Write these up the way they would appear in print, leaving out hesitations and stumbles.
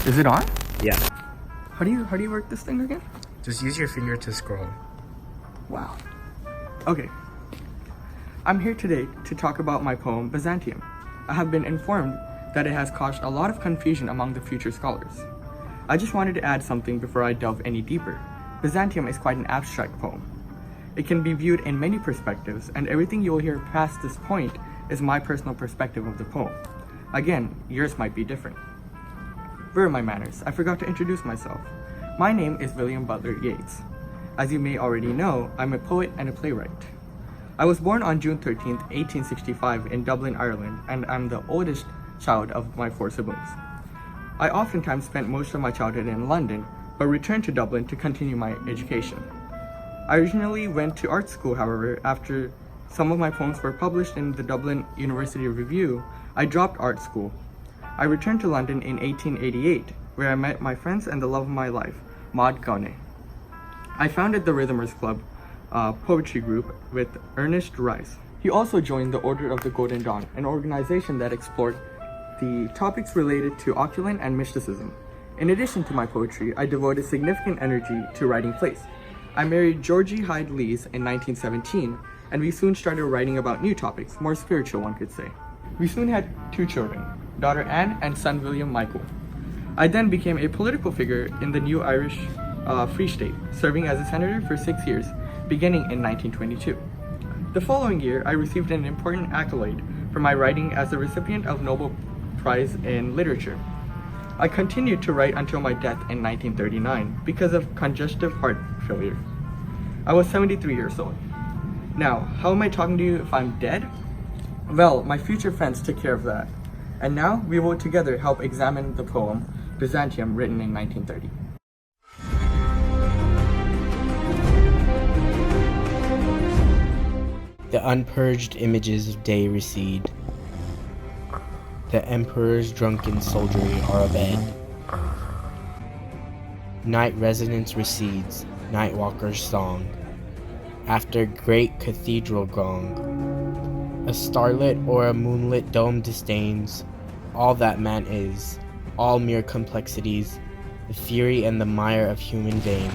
Is it on? Yeah. How do you work this thing again? Just use your finger to scroll. Wow. Okay. I'm here today to talk about my poem, Byzantium. I have been informed that it has caused a lot of confusion among the future scholars. I just wanted to add something before I delve any deeper. Byzantium is quite an abstract poem. It can be viewed in many perspectives, and everything you will hear past this point is my personal perspective of the poem. Again, yours might be different. Where are my manners? I forgot to introduce myself. My name is William Butler Yeats. As you may already know, I'm a poet and a playwright. I was born on June 13th, 1865 in Dublin, Ireland, and I'm the oldest child of my 4 siblings. I oftentimes spent most of my childhood in London, but returned to Dublin to continue my education. I originally went to art school, however, after some of my poems were published in the Dublin University Review, I dropped art school. I returned to London in 1888, where I met my friends and the love of my life, Maud Gonay. I founded the Rhythmers Club poetry group with Ernest Rice. He also joined the Order of the Golden Dawn, an organization that explored the topics related to occult and mysticism. In addition to my poetry, I devoted significant energy to writing plays. I married Georgie Hyde Lees in 1917, and we soon started writing about new topics, more spiritual one could say. We soon had 2 children, daughter Anne and son William Michael. I then became a political figure in the new Irish Free State, serving as a senator for 6 years, beginning in 1922. The following year, I received an important accolade for my writing as the recipient of Nobel Prize in Literature. I continued to write until my death in 1939 because of congestive heart failure. I was 73 years old. Now, how am I talking to you if I'm dead? Well, my future friends took care of that. And now we will together help examine the poem Byzantium, written in 1930. The unpurged images of day recede. The emperor's drunken soldiery are abed. Night resonance recedes, night walker's song. After great cathedral gong, a starlit or a moonlit dome disdains all that man is, all mere complexities, the fury and the mire of human veins.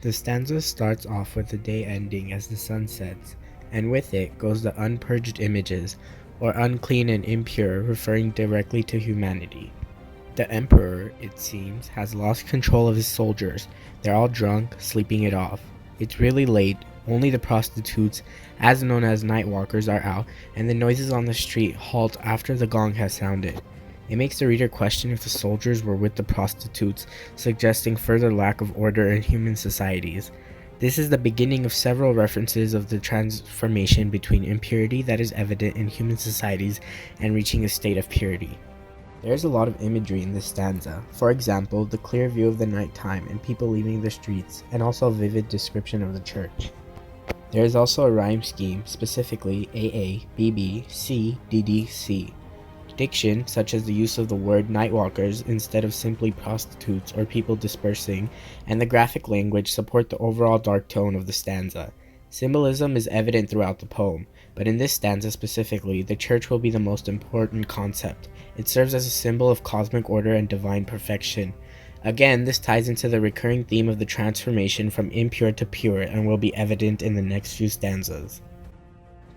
The stanza starts off with the day ending as the sun sets, and with it goes the unpurged images, or unclean and impure, referring directly to humanity. The emperor, it seems, has lost control of his soldiers. They're all drunk, sleeping it off. It's really late, only the prostitutes, as known as night walkers, are out, and the noises on the street halt after the gong has sounded. It makes the reader question if the soldiers were with the prostitutes, suggesting further lack of order in human societies. This is the beginning of several references of the transformation between impurity that is evident in human societies and reaching a state of purity. There is a lot of imagery in this stanza. For example, the clear view of the nighttime and people leaving the streets, and also a vivid description of the church. There is also a rhyme scheme, specifically AA, BB, C, DD, C. Diction, such as the use of the word nightwalkers instead of simply prostitutes or people dispersing, and the graphic language support the overall dark tone of the stanza. Symbolism is evident throughout the poem, but in this stanza specifically, the church will be the most important concept. It serves as a symbol of cosmic order and divine perfection. Again, this ties into the recurring theme of the transformation from impure to pure and will be evident in the next few stanzas.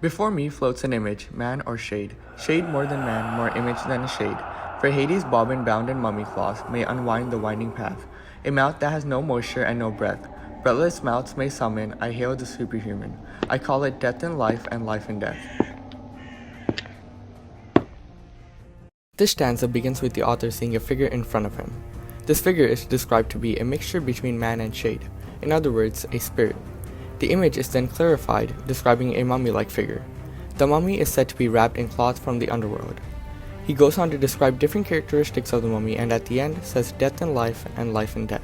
Before me floats an image, man or shade. Shade more than man, more image than a shade. For Hades' bobbin bound in mummy cloth may unwind the winding path. A mouth that has no moisture and no breath. Breathless mouths may summon, I hail the superhuman. I call it death in life and life in death. This stanza begins with the author seeing a figure in front of him. This figure is described to be a mixture between man and shade, in other words, a spirit. The image is then clarified, describing a mummy-like figure. The mummy is said to be wrapped in cloth from the underworld. He goes on to describe different characteristics of the mummy and at the end says death in life and life in death.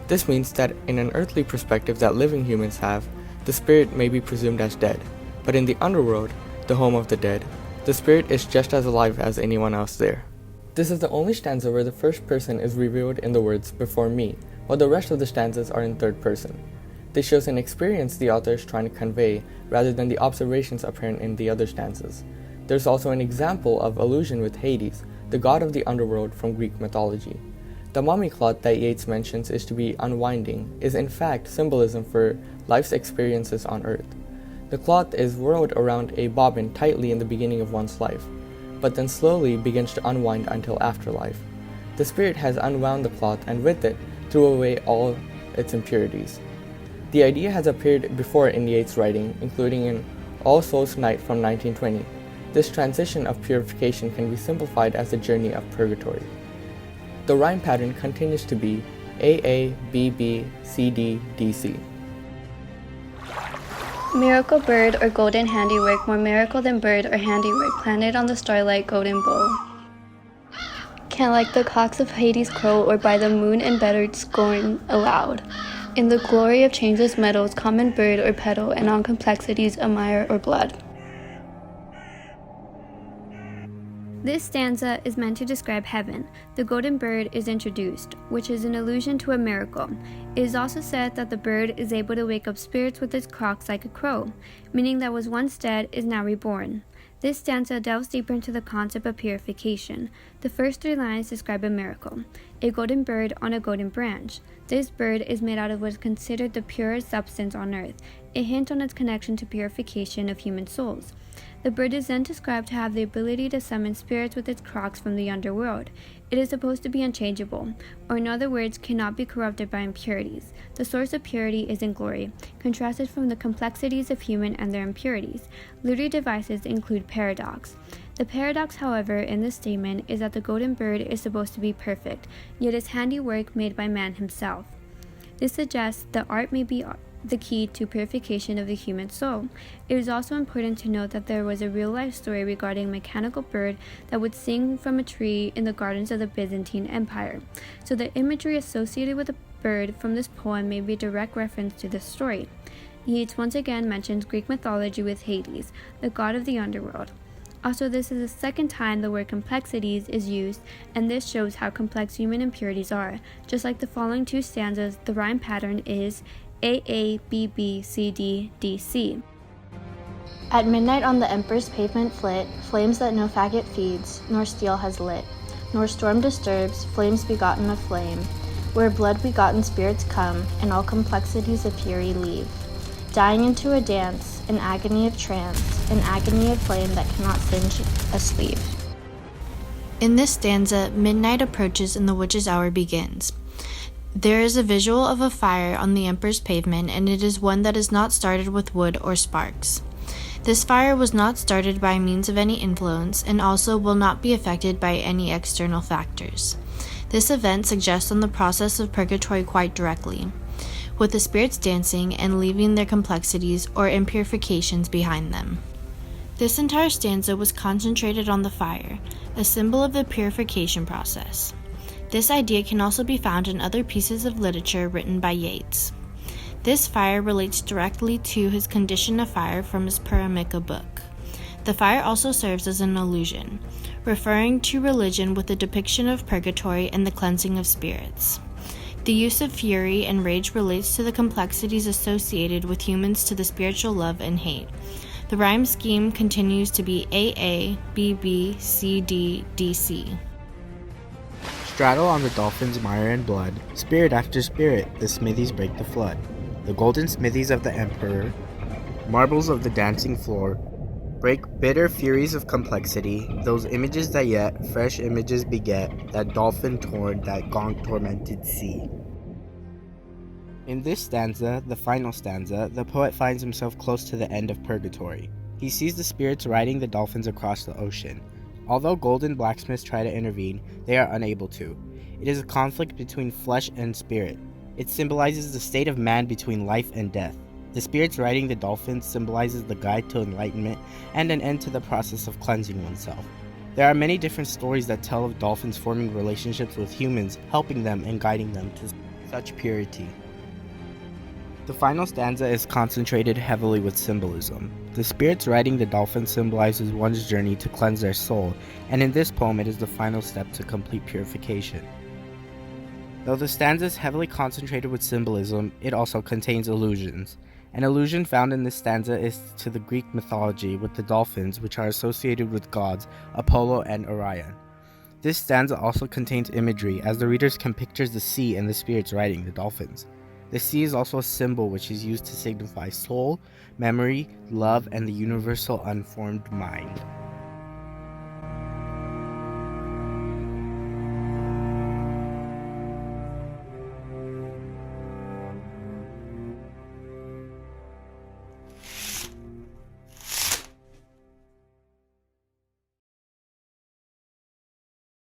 This means that in an earthly perspective that living humans have, the spirit may be presumed as dead, but in the underworld, the home of the dead, the spirit is just as alive as anyone else there. This is the only stanza where the first person is revealed in the words before me, while the rest of the stanzas are in third person. This shows an experience the author is trying to convey rather than the observations apparent in the other stanzas. There's also an example of allusion with Hades, the god of the underworld from Greek mythology. The mummy cloth that Yeats mentions is to be unwinding is in fact symbolism for life's experiences on earth. The cloth is whirled around a bobbin tightly in the beginning of one's life, but then slowly begins to unwind until afterlife. The spirit has unwound the cloth and with it threw away all its impurities. The idea has appeared before in Yeats' writing, including in All Souls' Night from 1920. This transition of purification can be simplified as the journey of purgatory. The rhyme pattern continues to be AA, BB, CD, DC. Miracle bird or golden handiwork, more miracle than bird or handiwork, planted on the starlight golden bow. Can like the cocks of Hades crow, or by the moon embittered scorn aloud. In the glory of changeless metals, common bird or petal, and on complexities a mire or blood. This stanza is meant to describe heaven. The golden bird is introduced, which is an allusion to a miracle. It is also said that the bird is able to wake up spirits with its croaks like a crow, meaning that was once dead is now reborn. This stanza delves deeper into the concept of purification. The first 3 lines describe a miracle: a golden bird on a golden branch. This bird is made out of what is considered the purest substance on earth, a hint on its connection to purification of human souls. The bird is then described to have the ability to summon spirits with its croaks from the underworld. It is supposed to be unchangeable, or in other words, cannot be corrupted by impurities. The source of purity is in glory, contrasted from the complexities of human and their impurities. Literary devices include paradox. The paradox, however, in this statement is that the golden bird is supposed to be perfect, yet is handiwork made by man himself. This suggests that art may be the key to purification of the human soul. It is also important to note that there was a real-life story regarding a mechanical bird that would sing from a tree in the gardens of the Byzantine Empire. So the imagery associated with the bird from this poem may be a direct reference to this story. Yeats once again mentions Greek mythology with Hades, the god of the underworld. Also, this is the second time the word complexities is used, and this shows how complex human impurities are. Just like the following 2 stanzas, the rhyme pattern is AA, BB, CD, DC. At midnight on the emperor's pavement flit, flames that no faggot feeds, nor steel has lit, nor storm disturbs, flames begotten of flame, where blood begotten spirits come, and all complexities of fury leave, dying into a dance, an agony of trance, an agony of flame that cannot singe a sleeve. In this stanza, midnight approaches and the witch's hour begins. There is a visual of a fire on the emperor's pavement, and it is one that is not started with wood or sparks. This fire was not started by means of any influence, and also will not be affected by any external factors. This event suggests on the process of purgatory quite directly, with the spirits dancing and leaving their complexities or impurifications behind them. This entire stanza was concentrated on the fire, a symbol of the purification process. This idea can also be found in other pieces of literature written by Yeats. This fire relates directly to his condition of fire from his Paramika book. The fire also serves as an allusion, referring to religion with a depiction of purgatory and the cleansing of spirits. The use of fury and rage relates to the complexities associated with humans to the spiritual love and hate. The rhyme scheme continues to be AA, BB, CD, DC. Straddle on the dolphin's mire and blood, spirit after spirit, the smithies break the flood. The golden smithies of the emperor, marbles of the dancing floor, break bitter furies of complexity, those images that yet fresh images beget, that dolphin torn, that gong tormented sea. In this stanza, the final stanza, the poet finds himself close to the end of purgatory. He sees the spirits riding the dolphins across the ocean. Although golden blacksmiths try to intervene, they are unable to. It is a conflict between flesh and spirit. It symbolizes the state of man between life and death. The spirits riding the dolphins symbolizes the guide to enlightenment and an end to the process of cleansing oneself. There are many different stories that tell of dolphins forming relationships with humans, helping them and guiding them to such purity. The final stanza is concentrated heavily with symbolism. The spirits riding the dolphin symbolizes one's journey to cleanse their soul, and in this poem it is the final step to complete purification. Though the stanza is heavily concentrated with symbolism, it also contains allusions. An allusion found in this stanza is to the Greek mythology with the dolphins, which are associated with gods Apollo and Orion. This stanza also contains imagery, as the readers can picture the sea and the spirits riding the dolphins. The sea is also a symbol which is used to signify soul, memory, love, and the universal unformed mind.